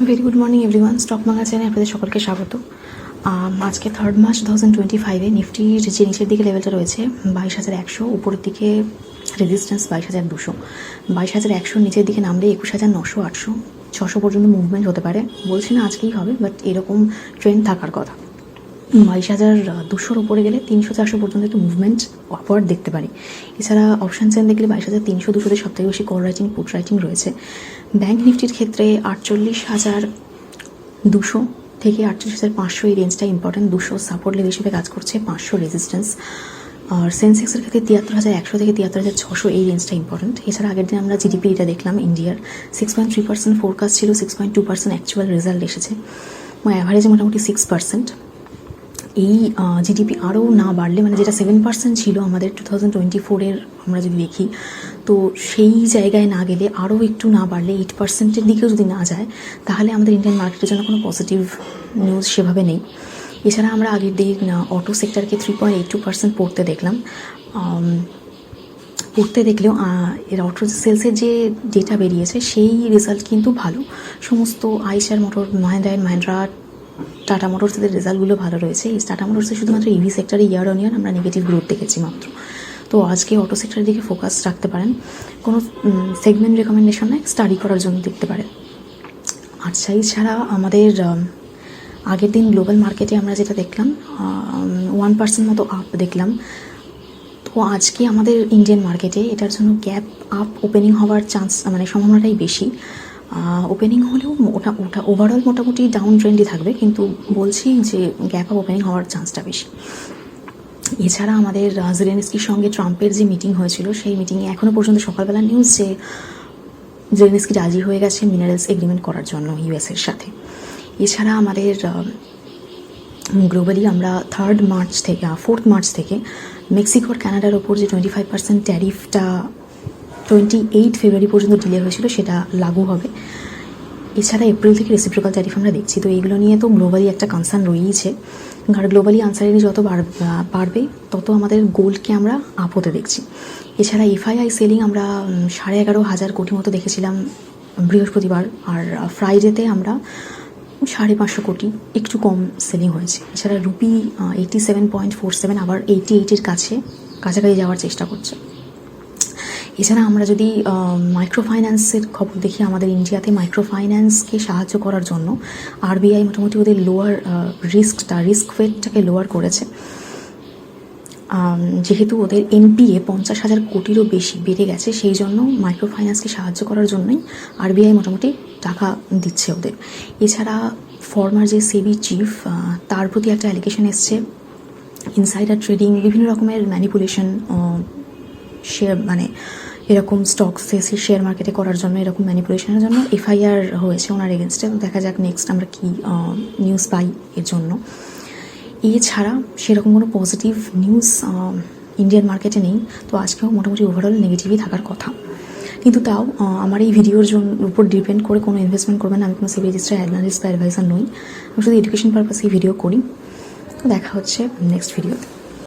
Very good morning everyone, stock ম্যাগাজিনে আপনাদের সকলকে স্বাগত। আজকে 3 মার্চ 2025-এ নিফটির যে নিচের দিকে লেভেলটা রয়েছে 22,100, উপরের দিকে রেজিস্ট্যান্স 22,200। 22,100 নিচের দিকে নামলে 21,900, 800, 600 পর্যন্ত মুভমেন্ট হতে পারে। বলছি না আজকেই হবে, বাট এরকম ট্রেন্ড থাকার কথা। 22,200-র উপরে গেলে 300-400 পর্যন্ত একটু মুভমেন্ট আপওয়ার্ড দেখতে পারি। এছাড়া অপশান চেন দেখলে 22,300-200-তে সবথেকে বেশি কল রাইটিং, পুট রাইটিং রয়েছে। ব্যাঙ্ক নিফটির ক্ষেত্রে 48,200 থেকে 48,500 এই রেঞ্জটা ইম্পর্টেন্ট। 200 সাপোর্ট লেভেল হিসেবে কাজ করছে, 500 রেজিস্ট্যান্স। আর সেন্সেক্সের ক্ষেত্রে 73,100 থেকে 73,600 এই রেঞ্জটা ইম্পর্টেন্ট। এছাড়া আগের দিন আমরা জিডিপি এটা দেখলাম, ইন্ডিয়ার 6.3% ফোরকাস্ট ছিল, 6.2% অ্যাকচুয়াল রেজাল্ট এসেছে, অ্যাভারেজে মোটামুটি 6%। এই জিডিপি আরও না বাড়লে, মানে যেটা 7% ছিল আমাদের 2024-এর আমরা যদি দেখি, তো সেই জায়গায় না গেলে, আরও একটু না বাড়লে 8%-এর দিকেও যদি না যায়, তাহলে আমাদের ইন্ডিয়ান মার্কেটের জন্য কোনো পজিটিভ নিউজ সেভাবে নেই। এছাড়া আমরা আগের দিন অটো সেক্টরকে 3.82% পড়তে দেখলাম। পড়তে দেখলেও এর অটো সেলসের যে ডেটা বেরিয়েছে সেই রেজাল্ট কিন্তু ভালো। সমস্ত আইসার মোটর, মাহিন্দ্রা, টাটা মোটরসের রেজাল্টগুলো ভালো রয়েছে। এই টাটা মোটরসে শুধুমাত্র ইভি সেক্টরে ইয়ার অন ইয়ার আমরা নেগেটিভ গ্রোথ দেখেছি মাত্র। তো আজকে অটো সেক্টরের দিকে ফোকাস রাখতে পারেন, কোনো সেগমেন্ট রেকমেন্ডেশন নয়, স্টাডি করার জন্য দেখতে পারেন। আচ্ছা, এছাড়া আমাদের আগের দিন গ্লোবাল মার্কেটে আমরা যেটা দেখলাম 1% মতো আপ দেখলাম। তো আজকে আমাদের ইন্ডিয়ান মার্কেটে এটার জন্য গ্যাপ আপ ওপেনিং হওয়ার চান্স, মানে সম্ভাবনাটাই বেশি। ওপেনিং হলেও ওটা ওভারঅল মোটামুটি ডাউন ট্রেন্ডই থাকবে, কিন্তু বলছি যে গ্যাপ আপ ওপেনিং হওয়ার চান্সটা বেশি। এছাড়া আমাদের জেলেনস্কির সঙ্গে ট্রাম্পের যে মিটিং হয়েছিল, সেই মিটিংয়ে এখনও পর্যন্ত সকালবেলা নিউজ যে জেলেনস্কি রাজি হয়ে গেছে মিনারেলস এগ্রিমেন্ট করার জন্য ইউএসের সাথে। এছাড়া আমাদের গ্লোবালি আমরা 4 মার্চ থেকে মেক্সিকোর কানাডার ওপর যে 25% ট্যারিফটা 28 ফেব্রুয়ারি পর্যন্ত ডিলে হয়েছিল, সেটা লাগু হবে। এছাড়া এপ্রিল থেকে রেসিপ্রোকাল ট্যারিফ আমরা দেখছি। তো এইগুলো নিয়ে তো গ্লোবালি একটা কনসার্ন রয়েছে, আর গ্লোবালি আনসারিটি যত বাড়বে তত আমাদের গোল্ডকে আমরা আপ হতে দেখছি। এছাড়া এফআইআই সেলিং আমরা 11,500 কোটি মতো দেখেছিলাম বৃহস্পতিবার, আর ফ্রাইডেতে আমরা 550 কোটি, একটু কম সেলিং হয়েছে। এছাড়া রুপি 87.47 আবার 88-এর কাছাকাছি যাওয়ার চেষ্টা করছে। এছাড়া আমরা যদি মাইক্রো ফাইন্যান্সের খবর দেখি, আমাদের ইন্ডিয়াতে মাইক্রো ফাইন্যান্সকে সাহায্য করার জন্য আরবিআই মোটামুটি ওদের রিস্ক ওয়েটটাকে লোয়ার করেছে। যেহেতু ওদের এনপিএ 50,000 কোটিরও বেশি বেড়ে গেছে, সেই জন্য মাইক্রো ফাইন্যান্সকে সাহায্য করার জন্যই আরবিআই মোটামুটি টাকা দিচ্ছে ওদের। এছাড়া ফর্মার যে সেবি চিফ, তার প্রতি একটা অ্যালিগেশন এসছে ইনসাইডার ট্রেডিং, বিভিন্ন রকমের ম্যানিপুলেশন, শেয়ার মানে এরকম শেয়ার মার্কেটে করার জন্য, এরকম ম্যানিপুলেশনের জন্য এফআইআর হয়েছে ওনার এগেনস্টে। দেখা যাক নেক্সট আমরা কি নিউজ পাই এর জন্য। এছাড়া সেরকম কোনো পজিটিভ নিউজ ইন্ডিয়ান মার্কেটে নেই। তো আজকেও মোটামুটি ওভারঅল নেগেটিভই থাকার কথা। কিন্তু তাও আমার এই ভিডিওর উপর ডিপেন্ড করে কোনো ইনভেস্টমেন্ট করবেন না। আমি কোনো সেবি রেজিস্টার্ড অ্যানালিস্ট বা অ্যাডভাইজার নই, আমি শুধু এডুকেশন পারপাসেই ভিডিও করি। তো দেখা হচ্ছে নেক্সট ভিডিওতে।